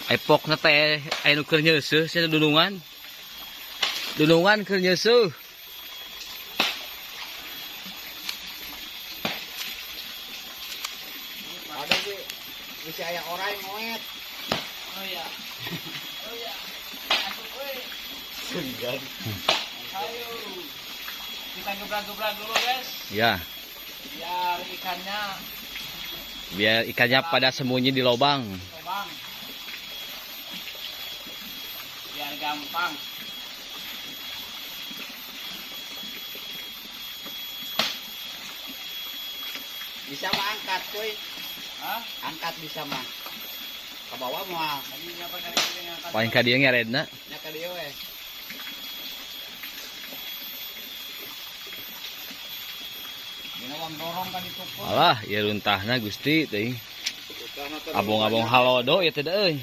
Epok na teh anu keur nyeuseuh cenah dunungan. Dunungan keur nyeuseuh. Ada sih bisa aya orang ngoet. Oh iya. Oh iya. Masuk euy. Senggan. Ayo. Kita gebrak-gebrak dulu, guys. Ya, biar ikannya pada sembunyi di lubang. Lubang. Biar gampang. Bisa mah angkat cuy. Hah? Angkat bisa mah. Ke bawah mah. Tadi nyapa kali ini ngangkat. Paling ka dieu ngeredna. Nya ka dieu we. Dina wang dorong ka ditukul. Alah, ieu runtahna Gusti teuing. Abong-abong halodo ya teh euy.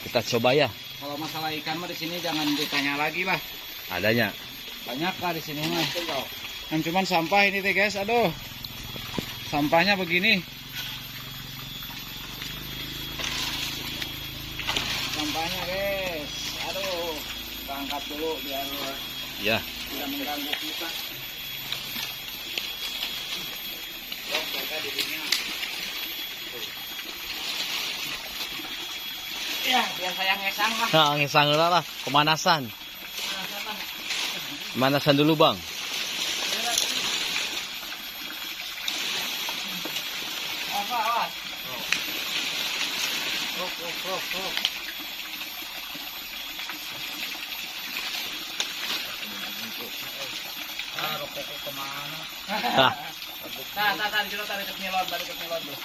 Kita coba ya. Kalau masalah ikan mah di sini jangan ditanya lagi lah. Adanya. Banyak lah di sini mah. Yang cuman sampah ini teh guys, aduh. Sampahnya begini. Sampahnya guys, aduh. Kita angkat dulu biar Ya. tidak mengganggu kita. Dok, jaga dirinya. Ya, biar saya ngesang lah. Nah, ngesang heula lah, pemanasan. Pemanasan dulu, Bang. Awas. Rokok kemana? Tadi kita tarik ke nyelot, tuh.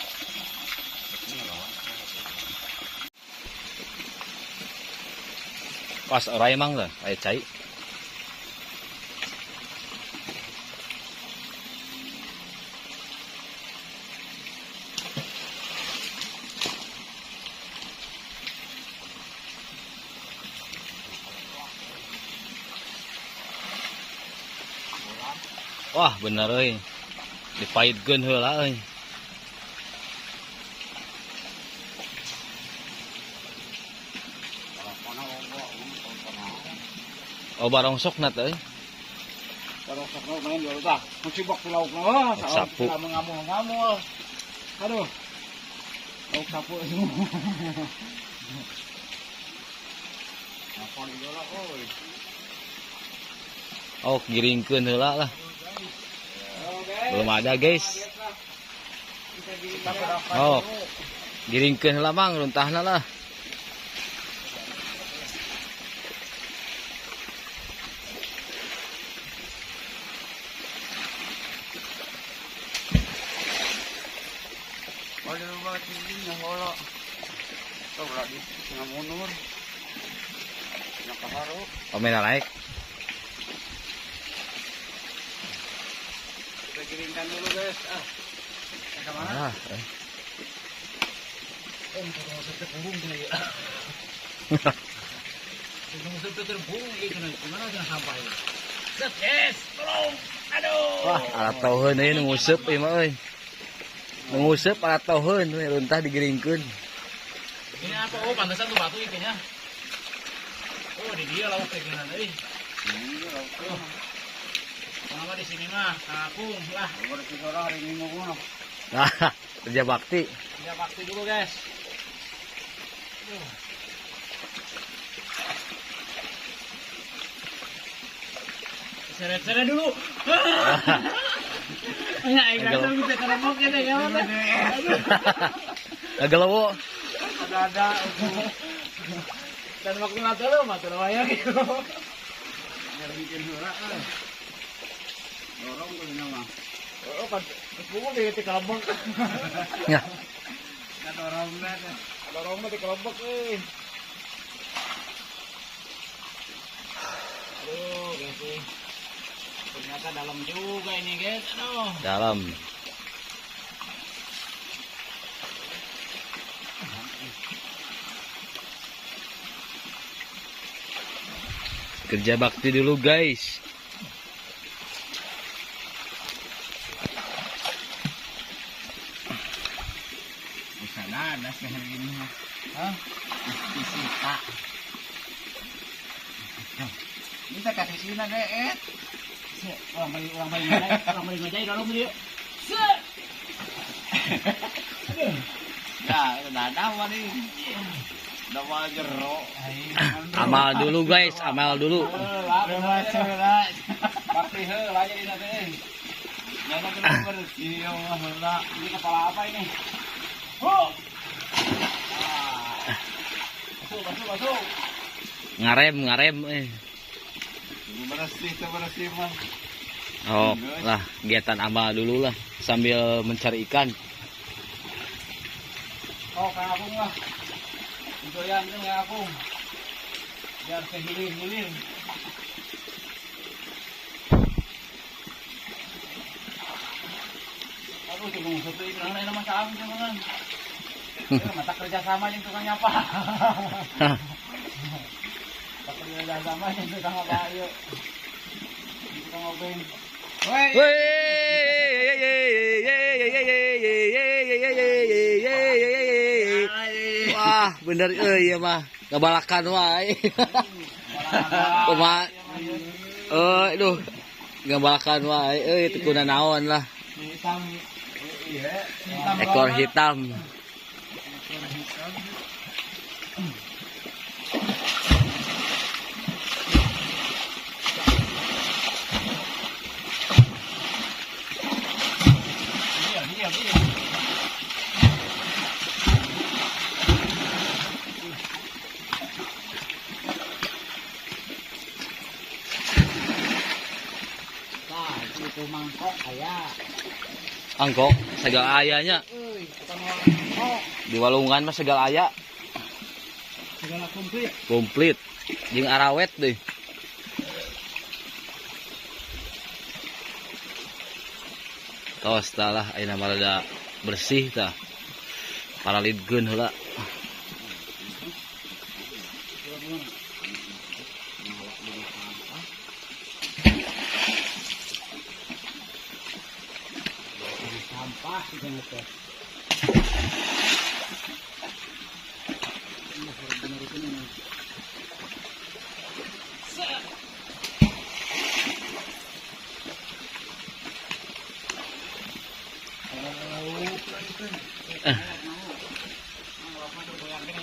Pas orang emang lah, kayak cai. Wah, bener euy. Dipaitkeun heula euy. Oh, barongsok na teh. Kalau sakno main dulu tah. Mucibok lauk na. Sapu. Mengamul-ngamul. Aduh. Lauk sapu semua. Apa di lah euy. Oh, giringkeun heula lah. Belum ada, guys. Oh. Giringkeun heula, Bang, runtahna lah. Ada lupa tinggi na holo. Tuh lagi tengah mundur. Nak kaharo. Pamena naik. Kita giringkan dulu, guys. Ke mana? Kalau sampai kurung dia ya. Kalau sampai terburung gitu nih. Gimana jangan sampai. Set, guys. Tolong. Aduh. Wah, alat tauheun ieu nu nguseup ieu mah euy. Nu nguseup alat tauheun we runtah digiringkeun. Ini apa? Oh, pantesan tuh batu ikannya. Oh, di dia lauk kayak gimana euy. Iya, lauk. Kenapa di sini mah? Kakung lah. Baru kita orang hari ini mau. Nah, kerja bakti. Ya bakti dulu, guys. Seret-seret dulu. Ya, enggak bisa kerempok ya deh, kawan. Agalawo. Ada. Dan waktu mata lo wayang gitu. Biar bikin suara. Dorong ke nama. Oh, kan sepuluh di kerempok. Ya. Dorong di kerempok, eh. Aduh, guys. Ternyata dalam juga ini, guys. Aduh. Dalam. Kerja bakti dulu, guys. Sana ada sehari ini mah. Hah? Disita. Minta kasih sini deh. Orang balik ngajai dalam dia. Ya, udah ada nih. Udah mau jeruk. Amal dulu guys, amal dulu. Bakti heula jadi nanti. Jangan kena bersih, ya Allah. Ini kepala apa ini? Oh. Masuk. Ngarem Bersih mah. Oh lah, kegiatan amal dulu lah sambil mencari ikan. Oh, kayak aku lah. Doyan itu kayak aku. Biar kehilir-hilir. Aduh, cuma satu ikan lain sama sama kan. Mata kerja sama yang tukang nyapa. Mata kerja sama yang tukang apa yuk. Tukang ngobeng. Wah, bener ya mah. Ngabalakan wae. Kumaha? Aduh. Ngabalakan wae teu kuna naon lah. Hitam. Ekor hitam. Itu mangkok ayah. Angkok segala ayahnya. Di Walungan mah segala aya. Segala komplit. Komplit. Jeung arawet deh. Tos tah lah ayeuna mah rada bersih tah. Paralidgeun heula. Sampah gitu.